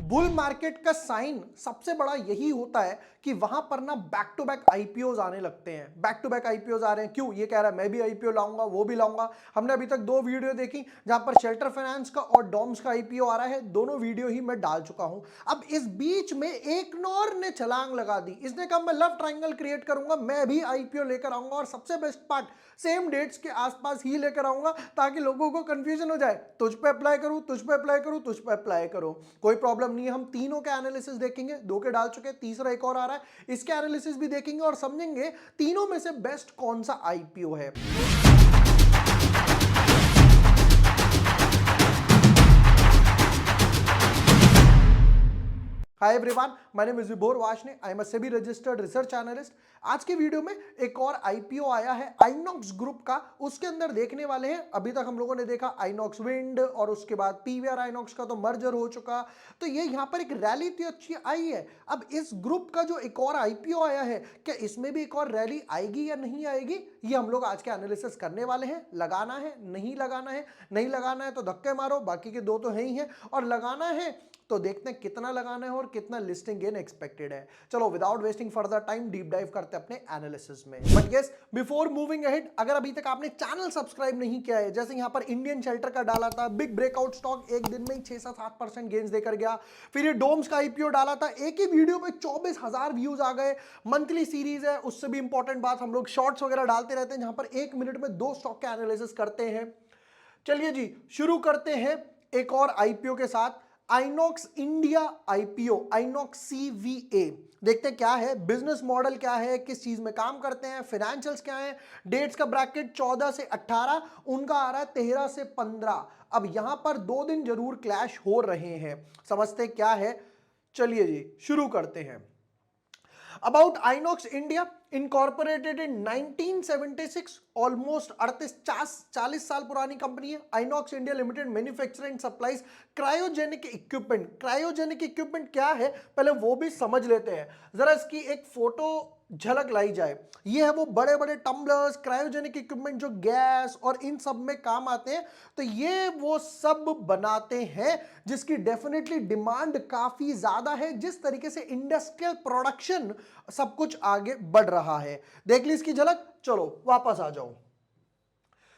Bull market का sign सबसे बड़ा यही होता है कि वहां पर ना बैक टू बैक आईपीओज आने लगते हैं। बैक टू बैक आईपीओज आ रहे हैं, क्यों? ये कह रहा है मैं भी आईपीओ लाऊंगा, वो भी लाऊंगा। हमने अभी तक दो वीडियो देखी जहां पर शेल्टर फाइनेंस का और डॉम्स का आईपीओ आ रहा है, दोनों वीडियो ही मैं डाल चुका हूं। अब इस बीच में एक नॉर ने छलांग लगा दी, इसने कहा मैं लव ट्रायंगल क्रिएट करूंगा, मैं भी आईपीओ लेकर आऊंगा और सबसे बेस्ट पार्ट सेम डेट्स के आसपास ही लेकर आऊंगा ताकि लोगों को कंफ्यूजन हो जाए, तुझ पे अप्लाई करूं, तुझ पे अप्लाई करूं, तुझ पे अप्लाई करो। कोई प्रॉब्लम नहीं है, हम तीनों के एनालिसिस देखेंगे, दो के डाल चुके, तीसरा एक और आ रहा है, इसके एनालिसिस भी देखेंगे और समझेंगे तीनों में से बेस्ट कौन सा आईपीओ है। Hi everyone, my name is Vibhor Vashne, I am a SEBI registered research analyst. आज के वीडियो में एक और आईपीओ आया है आइनॉक्स ग्रुप का, उसके अंदर देखने वाले हैं। अभी तक हम लोगों ने देखा आइनॉक्स विंड और उसके बाद पीवीआर आइनॉक्स का तो मर्जर हो चुका, तो ये यहाँ पर एक रैली इतनी अच्छी आई है। अब इस ग्रुप का जो एक और आईपीओ आया है, क्या इसमें भी एक और रैली आएगी या नहीं आएगी, ये हम लोग आज के एनालिसिस करने वाले हैं। लगाना है, नहीं लगाना है, नहीं लगाना है तो धक्के मारो, बाकी के दो तो है ही हैं, और लगाना है तो देखते हैं कितना लगाना है और कितना लिस्टिंग गेन एक्सपेक्टेड है। चलो without wasting further time deep dive करते हैं अपने एनालिसिस में। But yes, before moving ahead, अगर अभी तक आपने चैनल सब्सक्राइब नहीं किया है, जैसे यहां पर इंडियन शेल्टर का डाला था, बिग ब्रेकआउट स्टॉक एक दिन में ही 6-7% गेन्स देकर गया। फिर ये डोम्स का आईपीओ डाला था, एक ही वीडियो पे 24,000 व्यूज आ गए। मंथली सीरीज है, उससे भी इंपॉर्टेंट बात, हम लोग शॉर्ट्स वगैरह डालते रहते हैं जहां पर 1 मिनट में 2 स्टॉक के एनालिसिस करते हैं। चलिए जी, शुरू करते हैं एक और आईपीओ के साथ, आइनॉक्स इंडिया आईपीओ, आइनॉक्स सीवीए। देखते हैं क्या है, बिजनेस मॉडल क्या है, किस चीज में काम करते हैं, फाइनेंशियल्स क्या है। डेट्स का ब्रैकेट 14 से 18, उनका आ रहा है 13 से 15। अब यहां पर 2 दिन जरूर क्लैश हो रहे हैं, समझते हैं क्या है। चलिए जी, शुरू करते हैं। About Inox India, incorporated in 1976, almost 38-40 साल पुरानी कंपनी है। INOX India limited manufacture and supplies cryogenic equipment. Cryogenic equipment क्या है पहले वो भी समझ लेते हैं, जरा इसकी एक फोटो झलक लाई जाए। ये है वो बड़े बड़े टम्बलर्स, क्रायोजेनिक इक्विपमेंट जो गैस और इन सब में काम आते हैं, तो ये वो सब बनाते हैं जिसकी डेफिनेटली डिमांड काफी ज्यादा है। जिस तरीके से इंडस्ट्रियल प्रोडक्शन सब कुछ आगे बढ़ रहा है, देख ली इसकी झलक। चलो वापस आ जाओ,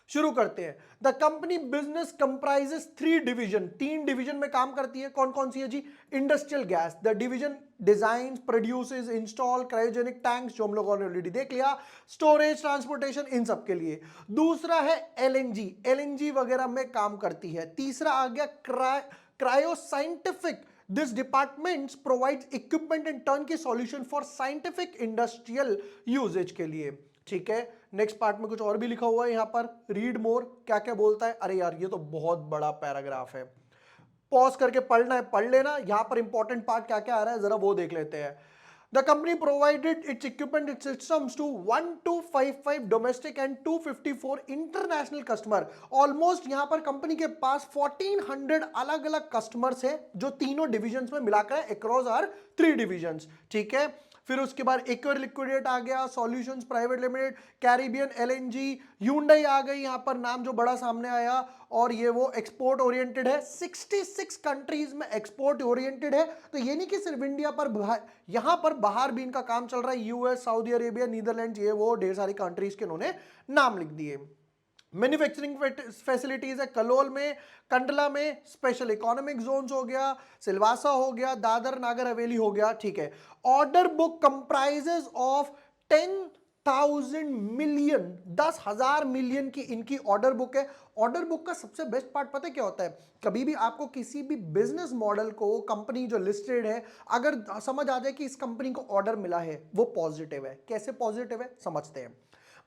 शुरू करते हैं। The company business comprises 3 division, 3 division में काम करती है। कौन कौन सी है जी? Industrial gas, the division design, produces, install cryogenic tanks, जो हम लोगों ने ऑलरेडी देख लिया, स्टोरेज, ट्रांसपोर्टेशन, इन सब के लिए। दूसरा है एलएनजी, एलएनजी वगैरह में काम करती है। तीसरा आ गया cryo scientific, this departments provides equipment and turnkey solution for scientific industrial usages के लिए। ठीक है, नेक्स्ट पार्ट में कुछ और भी लिखा हुआ है यहां पर, रीड मोर, क्या क्या बोलता है। अरे यार ये तो बहुत बड़ा पैराग्राफ है, पॉज करके पढ़ना है पढ़ लेना। यहां पर इंपॉर्टेंट पार्ट क्या क्या आ रहा है जरा वो देख लेते हैं। The company provided its equipment, its systems to 1255 domestic and 254 international customer. Almost यहां पर कंपनी के पास 1400 अलग अलग कस्टमर्स है जो तीनों डिविजन्स में मिलाकर across our 3 divisions. ठीक है, फिर उसके बाद एक्वर लिक्विडेट आ गया, solutions private limited, Caribbean LNG, Hyundai आ गई यहां पर नाम जो बड़ा सामने आया, और ये वो एक्सपोर्ट ओरिएंटेड है, 66 कंट्रीज में एक्सपोर्ट ओरिएंटेड है। तो ये नहीं कि सिर्फ इंडिया पर, यहां पर बाहर भी इनका काम चल रहा है, यूएस, सऊदी अरेबिया, नीदरलैंड, ये वो ढेर सारी कंट्रीज के इन्होंने नाम लिख दिए। मैन्युफैक्चरिंग फैसिलिटीज है कलोल में, कंडला में, स्पेशल इकोनॉमिक जोन्स हो गया, सिलवासा हो गया, दादर नागर हवेली हो गया। ठीक है, order book comprises of 10,000 million, 10,000 million की इनकी ऑर्डर बुक है। ऑर्डर बुक का सबसे बेस्ट पार्ट पता है क्या होता है? कभी भी आपको किसी भी बिजनेस मॉडल को, कंपनी जो लिस्टेड है, अगर समझ आ जाए कि इस कंपनी को ऑर्डर मिला है, वो पॉजिटिव है। कैसे पॉजिटिव है समझते हैं।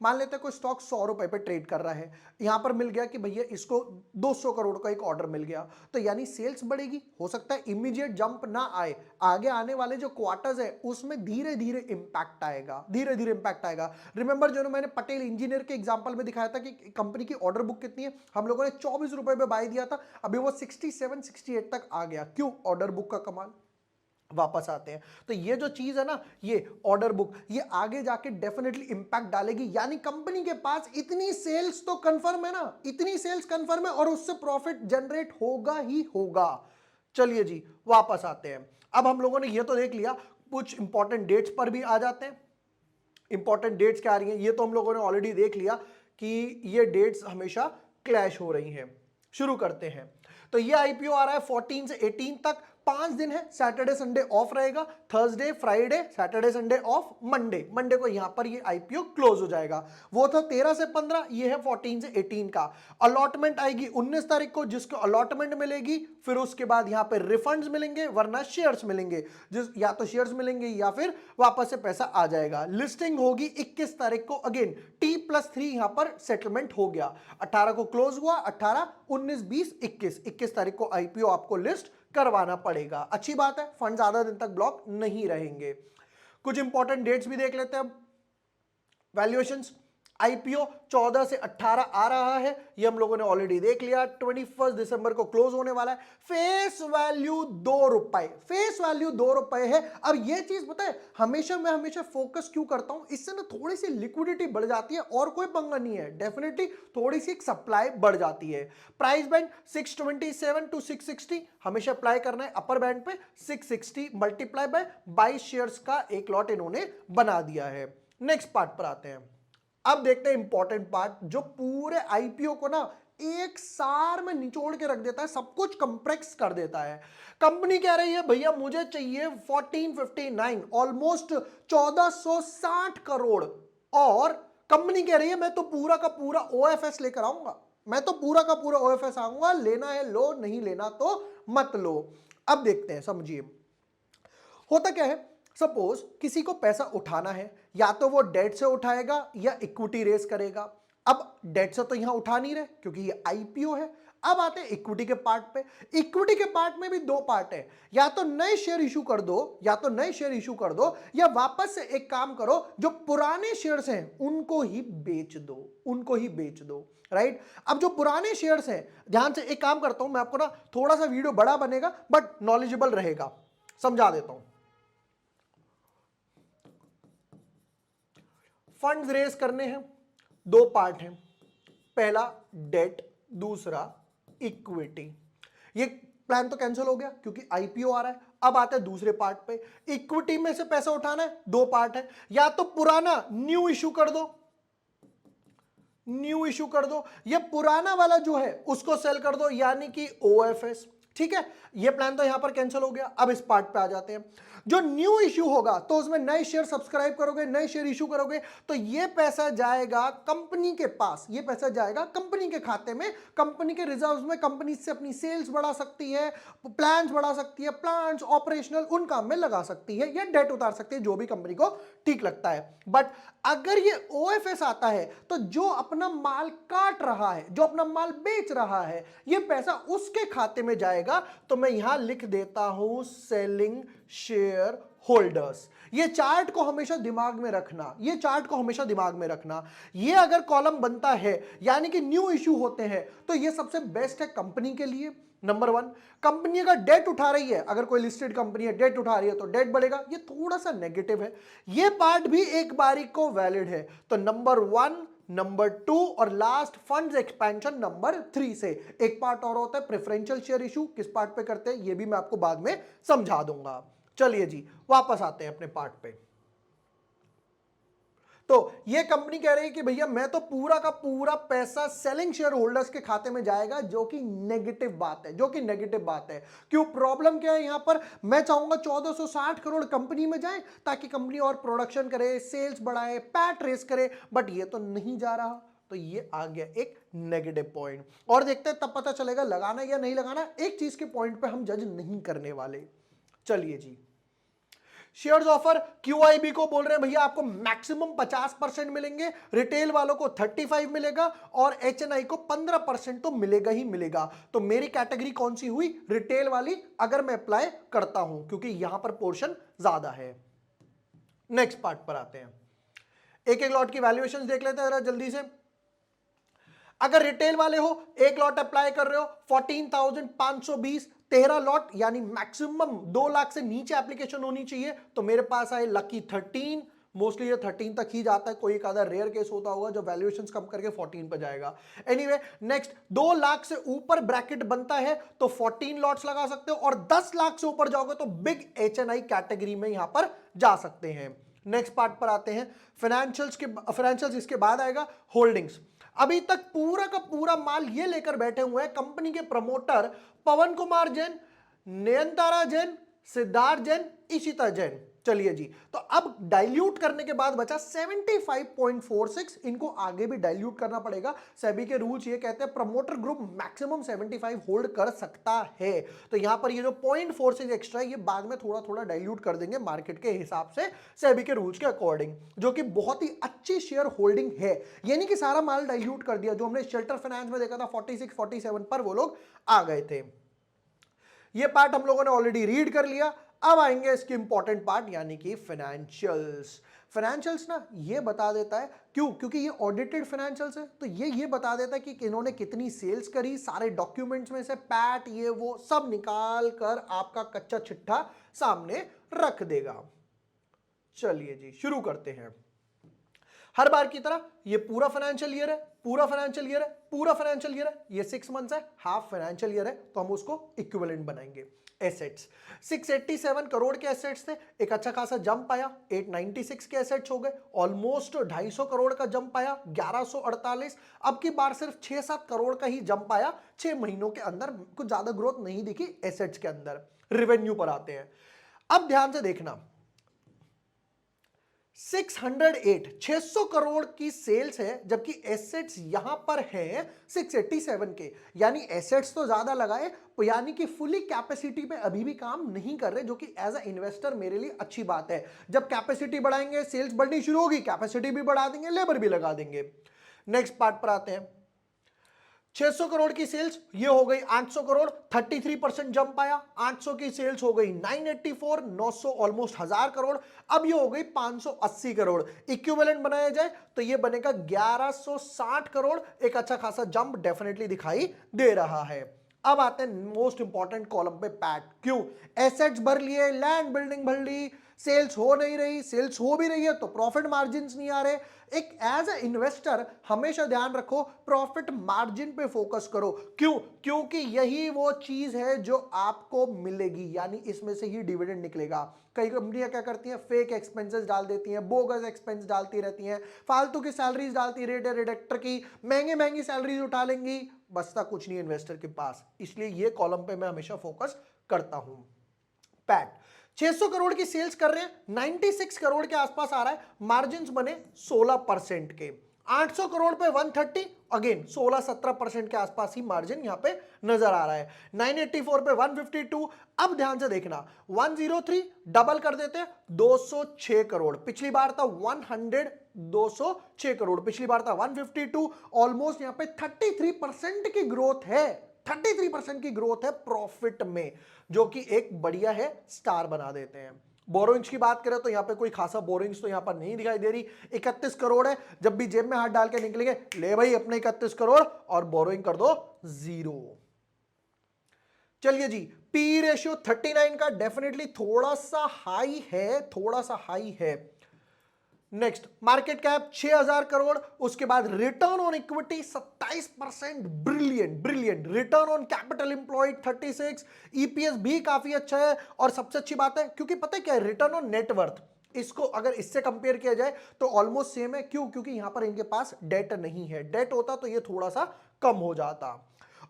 मान लेते हैं कोई स्टॉक 100 रुपए पे ट्रेड कर रहा है, यहां पर मिल गया कि भैया इसको 200 करोड़ का एक ऑर्डर मिल गया, तो यानी सेल्स बढ़ेगी। हो सकता है इमीडिएट जंप ना आए, आगे आने वाले जो क्वार्टर्स है उसमें धीरे धीरे इंपैक्ट आएगा, धीरे धीरे इंपैक्ट आएगा। रिमेंबर जो मैंने पटेल इंजीनियर के एग्जांपल में दिखाया था कि कंपनी की ऑर्डर बुक कितनी है, हम लोगों ने 24 रुपए पे बाय दिया था, अभी वो 67-68 तक आ गया। क्यों? ऑर्डर बुक का कमाल। वापस आते हैं, तो ये जो चीज है ना, ये ऑर्डर बुक, ये आगे जाके डेफिनेटली इंपैक्ट डालेगी। यानी कंपनी के पास इतनी सेल्स तो कंफर्म है ना, इतनी सेल्स कंफर्म है और उससे प्रॉफिट जनरेट होगा ही होगा। चलिए जी वापस आते हैं। अब हम लोगों ने ये तो देख लिया, कुछ इंपॉर्टेंट डेट्स पर भी आ जाते हैं। इंपॉर्टेंट डेट्स क्या आ रही हैं ये तो हम लोगों ने ऑलरेडी देख लिया कि ये डेट्स हमेशा क्लैश हो रही हैं। शुरू करते हैं। तो ये आईपीओ आ रहा है 14 से 18 तक, 5 दिन है, सैटरडे संडे ऑफ रहेगा, Thursday Friday Saturday Sunday off, Monday को यहां पर ये आईपीओ क्लोज हो जाएगा। वो था 13 से 15, ये है 14 से 18 का। अलॉटमेंट आएगी 19 तारीख को, जिसको अलॉटमेंट मिलेगी, फिर उसके बाद यहां पर रिफंड्स मिलेंगे वरना शेयर्स मिलेंगे, जिस या तो शेयर्स मिलेंगे या फिर वापस से पैसा आ जाएगा। लिस्टिंग होगी 21 तारीख को, अगेन T+3 यहां पर सेटलमेंट हो गया। 18 को क्लोज हुआ, 18, 19, 20, 21 तारीख को आईपीओ आपको लिस्ट करवाना पड़ेगा। अच्छी बात है, फंड ज्यादा दिन तक ब्लॉक नहीं रहेंगे। कुछ इंपॉर्टेंट डेट्स भी देख लेते हैं अब। वैल्यूएशंस, आईपीओ 14 से 18 आ रहा है, ये हम लोगों ने ऑलरेडी देख लिया। 21 दिसंबर को क्लोज होने वाला है। फेस वैल्यू 2 रुपए, फेस वैल्यू 2 रुपए है। अब ये चीज पता है मैं हमेशा फोकस क्यों करता हूं, इससे ना थोड़ी सी लिक्विडिटी बढ़ जाती है और कोई पंगा नहीं है, डेफिनेटली थोड़ी सी सप्लाई बढ़ जाती है। प्राइस बैंड 627 टू 660 हमेशा अप्लाई करना है, अपर बैंड पे 660 मल्टीप्लाई बाय 22 शेयर्स का एक लॉट इन्होंने बना दिया है। नेक्स्ट पार्ट पर आते हैं। अब देखते हैं इंपॉर्टेंट पार्ट जो पूरे आईपीओ को ना एक सार में निचोड़ के रख देता है, सब कुछ कंप्रेस कर देता है। कंपनी कह रही है भैया मुझे चाहिए 1459, ऑलमोस्ट 1460 करोड़, और कंपनी कह रही है मैं तो पूरा का पूरा ओएफएस लेकर आऊंगा, मैं तो पूरा का पूरा ओएफएस आऊंगा, लेना है लो, नहीं लेना तो मत लो। अब देखते हैं, समझिए होता क्या है। सपोज किसी को पैसा उठाना है, या तो वो डेट से उठाएगा या इक्विटी रेस करेगा। अब डेट से तो यहां उठा नहीं रहे क्योंकि ये आईपीओ है। अब आते हैं इक्विटी के पार्ट पे। इक्विटी के पार्ट में भी दो पार्ट है, या तो नए शेयर इशू कर दो, या वापस से एक काम करो, जो पुराने शेयर्स हैं उनको ही बेच दो, राइट। अब जो पुराने शेयर्स हैं, ध्यान से एक काम करता हूं मैं, आपको ना थोड़ा सा वीडियो बड़ा बनेगा बट नॉलेजेबल रहेगा, समझा देता हूं। फंड्स रेज करने हैं, दो पार्ट हैं, पहला डेट, दूसरा इक्विटी। ये प्लान तो कैंसिल हो गया क्योंकि आईपीओ आ रहा है। अब आते हैं दूसरे पार्ट पे, इक्विटी में से पैसा उठाना है, दो पार्ट है, या तो पुराना न्यू इशू कर दो, ये पुराना वाला जो है उसको सेल कर दो, यानी कि ओएफएस। ठीक है, ये प्लान तो यहां पर कैंसिल हो गया। अब इस पार्ट पे आ जाते हैं, जो न्यू इश्यू होगा तो उसमें नए शेयर सब्सक्राइब करोगे, नए शेयर इशू करोगे, तो ये पैसा जाएगा कंपनी के पास, ये पैसा जाएगा कंपनी के खाते में, कंपनी के रिजर्व्स में। कंपनी से अपनी सेल्स बढ़ा सकती है, प्लान्स बढ़ा सकती है, प्लांट्स ऑपरेशनल उन काम में लगा सकती है, या डेट उतार सकती है, जो भी कंपनी को ठीक लगता है। बट अगर ये ओएफएस आता है तो जो अपना माल काट रहा है, जो अपना माल बेच रहा है, ये पैसा उसके खाते में जाएगा। तो मैं यहां लिख देता हूं सेलिंग शेयर होल्डर्स। ये चार्ट को हमेशा दिमाग में रखना, ये अगर कॉलम बनता है यानी कि न्यू इश्यू होते हैं, तो ये सबसे बेस्ट है कंपनी के लिए। नंबर 1, कंपनी अगर डेट उठा रही है, अगर कोई लिस्टेड कंपनी है डेट उठा रही है तो डेट बढ़ेगा, ये थोड़ा सा नेगेटिव है, ये पार्ट भी एक बारी को वैलिड है। तो नंबर 1, नंबर 2 और लास्ट फंड्स एक्सपेंशन नंबर 3 से। एक पार्ट और होता है प्रेफरेंशियल शेयर इशू, किस पार्ट पे करते हैं ये भी मैं आपको बाद में समझा दूंगा। चलिए जी वापस आते हैं अपने पार्ट पे। तो ये कंपनी कह रही है कि भैया मैं तो पूरा का पूरा पैसा सेलिंग शेयर होल्डर्स के खाते में जाएगा, जो कि नेगेटिव बात है। क्यों, प्रॉब्लम क्या है यहां पर, मैं चाहूंगा 1460 करोड़ कंपनी में जाए ताकि कंपनी और प्रोडक्शन करे, सेल्स बढ़ाए, पैट रेस करे, बट ये तो नहीं जा रहा, तो ये आ गया एक नेगेटिव पॉइंट। और देखते हैं तब पता चलेगा लगाना या नहीं लगाना। एक चीज के पॉइंट पे हम जज नहीं करने वाले। चलिए जी, शेयर्स ऑफर, क्यूआईबी को बोल रहे हैं भैया आपको मैक्सिमम 50% मिलेंगे, रिटेल वालों को 35 मिलेगा और एचएनआई को 15% तो मिलेगा ही मिलेगा। तो मेरी कैटेगरी कौन सी हुई, रिटेल वाली, अगर मैं अप्लाई करता हूं क्योंकि यहां पर पोर्शन ज्यादा है। नेक्स्ट पार्ट पर आते हैं, एक एक लॉट की वैल्यूएशन देख लेते हैं जरा जल्दी से। अगर रिटेल वाले हो, एक लॉट अप्लाई कर रहे हो 14,520, 13 लॉट यानी मैक्सिमम 2 लाख से नीचे एप्लीकेशन होनी चाहिए, तो मेरे पास आए लकी 13, मोस्टली ये 13 तक ही जाता है, कोई एक आधा रेयर केस होता होगा जो वैल्यूएशंस कम करके 14 पर जाएगा। एनीवे नेक्स्ट, 2 लाख से ऊपर ब्रैकेट बनता है तो 14 लॉट्स लगा सकते हो, और 10 लाख से ऊपर जाओगे तो बिग HNI कैटेगरी में यहां पर जा सकते हैं। नेक्स्ट पार्ट पर आते हैं, फाइनेंशियल्स इसके बाद आएगा होल्डिंग्स। अभी तक पूरा का पूरा माल ये लेकर बैठे हुए हैं कंपनी के प्रमोटर पवन कुमार जैन, नयनतारा जैन, सिद्धार्थ जैन, इशिता जैन। चलिए जी, तो अब डाइल्यूट करने के बाद बचा 75.46, इनको आगे भी डाइल्यूट करना पड़ेगा। सेबी के रूल्स ये कहते हैं प्रमोटर ग्रुप मैक्सिमम 75 होल्ड कर सकता है, तो यहां पर ये जो 0.46 एक्स्ट्रा है ये बाद में थोड़ा थोड़ा डाइल्यूट कर देंगे मार्केट के हिसाब से, सेबी के रूल्स के अकॉर्डिंग, जो कि बहुत ही अच्छी शेयर होल्डिंग है। यानी कि सारा माल डाइल्यूट कर दिया, जो हमने शेल्टर फाइनेंस में देखा था 46 47 पर वो लोग आ गए थे। ये पार्ट हम लोगों ने ऑलरेडी रीड कर लिया। अब आएंगे इसकी इंपॉर्टेंट पार्ट यानी कि फाइनेंशियल्स। फाइनेंशियल्स ना ये बता देता है, क्यों, क्योंकि ये ऑडिटेड फाइनेंशियल्स है, तो ये बता देता है कि इन्होंने कितनी सेल्स करी, सारे डॉक्यूमेंट्स में से पैट ये वो सब निकाल कर आपका कच्चा चिट्ठा सामने रख देगा। चलिए जी शुरू करते हैं। हर बार की तरह ये पूरा फाइनेंशियल ईयर है, पूरा फाइनेंशियल ईयर है, पूरा फाइनेंशियल ईयर है, ये 6 मंथ्स है, हाफ फाइनेंशियल ईयर है, तो हम उसको इक्विवेलेंट बनाएंगे। एसेट्स 687 करोड़ के एसेट्स थे, एक अच्छा खासा जंप आया, 896 के एसेट्स हो गए, ऑलमोस्ट 250 करोड़ का जंप आया, 1148। अब की बार सिर्फ 6-7 करोड़ का ही जंप आया 6 महीनों के अंदर, कुछ ज्यादा ग्रोथ नहीं दिखी एसेट्स के अंदर। रेवेन्यू पर आते हैं, अब ध्यान से देखना, 600 करोड़ की सेल्स है, जबकि एसेट्स यहां पर है 687 के, यानी एसेट्स तो ज्यादा लगाए, यानी कि फुली कैपेसिटी पे अभी भी काम नहीं कर रहे, जो कि एज अ इन्वेस्टर मेरे लिए अच्छी बात है। जब कैपेसिटी बढ़ाएंगे सेल्स बढ़नी शुरू होगी, कैपेसिटी भी बढ़ा देंगे, लेबर भी लगा देंगे। नेक्स्ट पार्ट पर आते हैं, 600 करोड़ की सेल्स ये हो गई 800 करोड़, 33% जंप आया, 800 की सेल्स हो गई 984, 900 ऑलमोस्ट 1000 करोड़, अब ये हो गई 580 करोड़। इक्विवेलेंट बनाया जाए तो ये बनेगा 1160 करोड़, एक अच्छा खासा जंप डेफिनेटली दिखाई दे रहा है। अब आते हैं मोस्ट इंपॉर्टेंट कॉलम पे, पैट। क्यों, एसेट्स भर लिए, लैंड बिल्डिंग भर ली, सेल्स हो नहीं रही, सेल्स हो भी रही है तो प्रॉफिट मार्जिन नहीं आ रहे। एक एज अ इन्वेस्टर हमेशा ध्यान रखो, प्रॉफिट मार्जिन पे फोकस करो। क्यों, क्योंकि यही वो चीज है जो आपको मिलेगी, यानी इसमें से ही डिविडेंड निकलेगा। कई कंपनियां क्या करती हैं, फेक एक्सपेंसेस डाल देती हैं, बोगस एक्सपेंस डालती रहती हैं, फालतू की सैलरीज डालती, रेटर रिडक्टर की महंगी महंगी सैलरीज उठा लेंगी, बचता कुछ नहीं इन्वेस्टर के पास। इसलिए ये कॉलम पे मैं हमेशा फोकस करता हूं। पैट 600 करोड़ की सेल्स कर रहे हैं, 96 करोड़ के आसपास आ रहा है, मार्जिन्स बने 16% के। 800 करोड़ पे 130, अगेन 16-17% के आसपास ही मार्जिन यहां पे नजर आ रहा है। 984 पे 152। अब ध्यान से देखना, 103 डबल कर देते हैं, 206 करोड़। पिछली बार था 100, 206 करोड़, पिछली बार था 152, ऑलमोस्ट यहां पे 33% की ग्रोथ है, 33% की ग्रोथ है प्रॉफिट में, जो कि एक बढ़िया है, स्टार बना देते हैं। बोरोइंग्स की बात करें तो यहां पे कोई खासा बोरोइंग्स तो यहां पर नहीं दिखाई दे रही, 31 करोड़ है। जब भी जेब में हाथ डाल के निकलेंगे, ले भाई अपने 31 करोड़ और बोरोइंग कर दो 0। चलिए जी, पी रेशियो 39 का डेफिनेटली थोड़ा सा हाई है, थोड़ा सा हाई है। नेक्स्ट, मार्केट कैप 6000 करोड़, उसके बाद return on equity 27%, brilliant brilliant. Return on capital employed 36, EPS भी काफी अच्छा है, और सबसे अच्छी बात है, क्योंकि पता है क्या है, रिटर्न ऑन नेटवर्थ, इसको अगर इससे कंपेयर किया जाए तो ऑलमोस्ट सेम है। क्यों, क्योंकि यहां पर इनके पास डेट नहीं है, डेट होता तो ये थोड़ा सा कम हो जाता।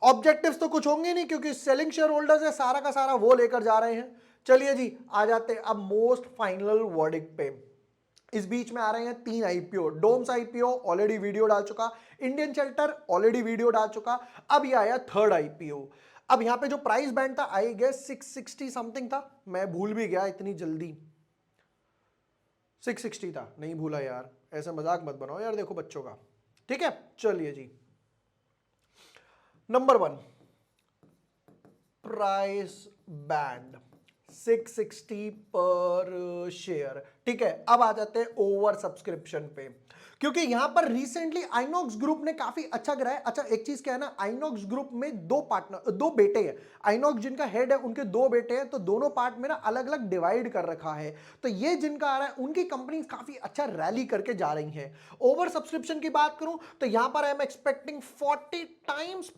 ऑब्जेक्टिव्स तो कुछ होंगे नहीं, क्योंकि सेलिंग शेयर होल्डर्स है, सारा का सारा वो लेकर जा रहे हैं। चलिए जी, आ जाते हैं अब मोस्ट फाइनल वर्डिक्ट पे। इस बीच में आ रहे हैं 3 IPO. Doms IPO already video डाल चुका, इंडियन शेल्टर ऑलरेडी वीडियो डाल चुका, अब ये आया थर्ड आईपीओ। अब यहां पे जो प्राइस बैंड था, आई गेस 660 समथिंग था, मैं भूल भी गया इतनी जल्दी, 660 था, नहीं भूला यार, ऐसा मजाक मत बनाओ यार, देखो बच्चों का, ठीक है। चलिए जी, नंबर 1 प्राइस बैंड 660 पर शेयर, ठीक है, अब आ जाते हैं ओवर सब्सक्रिप्शन पे, क्योंकि यहां पर रिसेंटली आइनॉक्स ग्रुप ने काफी अच्छा कराया। अच्छा, एक चीज क्या है ना, आइनॉक्स ग्रुप में दो बेटे हैं। आइनॉक्स जिनका हेड है उनके दो बेटे हैं, तो दोनों पार्ट में ना अलग अलग डिवाइड कर रखा है। तो ये जिनका आ रहा है उनकी कंपनी काफी अच्छा रैली करके जा रही है। ओवर सब्सक्रिप्शन की बात करूं तो यहां पर I am expecting 40 times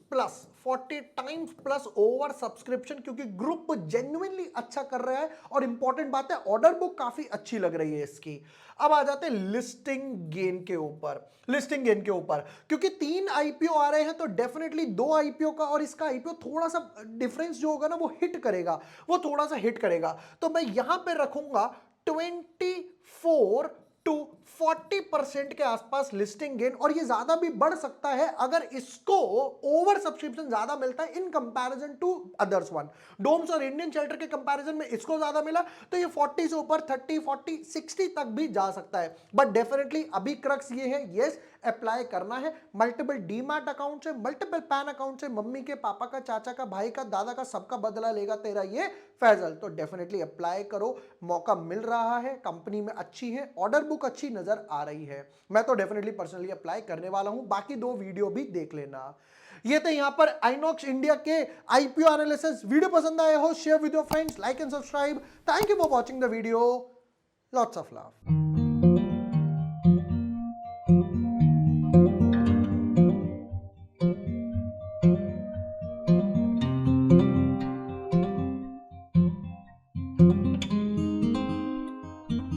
plus over subscription, क्योंकि ग्रुप जेन्युइनली अच्छा कर रहा है। और इंपॉर्टेंट बात है, ऑर्डर बुक काफी अच्छी लग रही है इसकी। अब आ जाते हैं लिस्टिंग गेन के ऊपर, क्योंकि 3 आईपीओ आ रहे हैं, तो डेफिनेटली 2 आईपीओ का और इसका आईपीओ थोड़ा सा डिफरेंस जो होगा ना वो थोड़ा सा हिट करेगा। तो मैं यहां पे रखूंगा 24 टू 40% के आसपास लिस्टिंग गेन, और ये ज्यादा भी बढ़ सकता है अगर इसको ओवर सब्सक्रिप्शन ज्यादा मिलता है in comparison to others one. Doms और इंडियन शेल्टर के कंपैरिजन में इसको ज्यादा मिला, तो ये 40 से ऊपर 30, 40, 60 तक भी जा सकता है। बट डेफिनेटली अभी क्रक्स ये है, यस अप्लाई करना है। मल्टीपल डीमैट अकाउंट से, मल्टीपल पैन अकाउंट से, मम्मी के, पापा का, चाचा का, भाई का, दादा का, सबका बदला लेगा तेरा ये फैजल। तो डेफिनेटली अप्लाई करो, मौका मिल रहा है, कंपनी में अच्छी है, ऑर्डर बुक अच्छी नजर आ रही है। मैं तो डेफिनेटली पर्सनली अप्लाई करने वाला हूं, बाकी 2 वीडियो भी देख लेना। ये थे यहां पर आइनॉक्स इंडिया के आईपीओ एनालिसिस। वीडियो पसंद आए हो, share with your friends, like and subscribe. Thank you for watching the video, lots of love.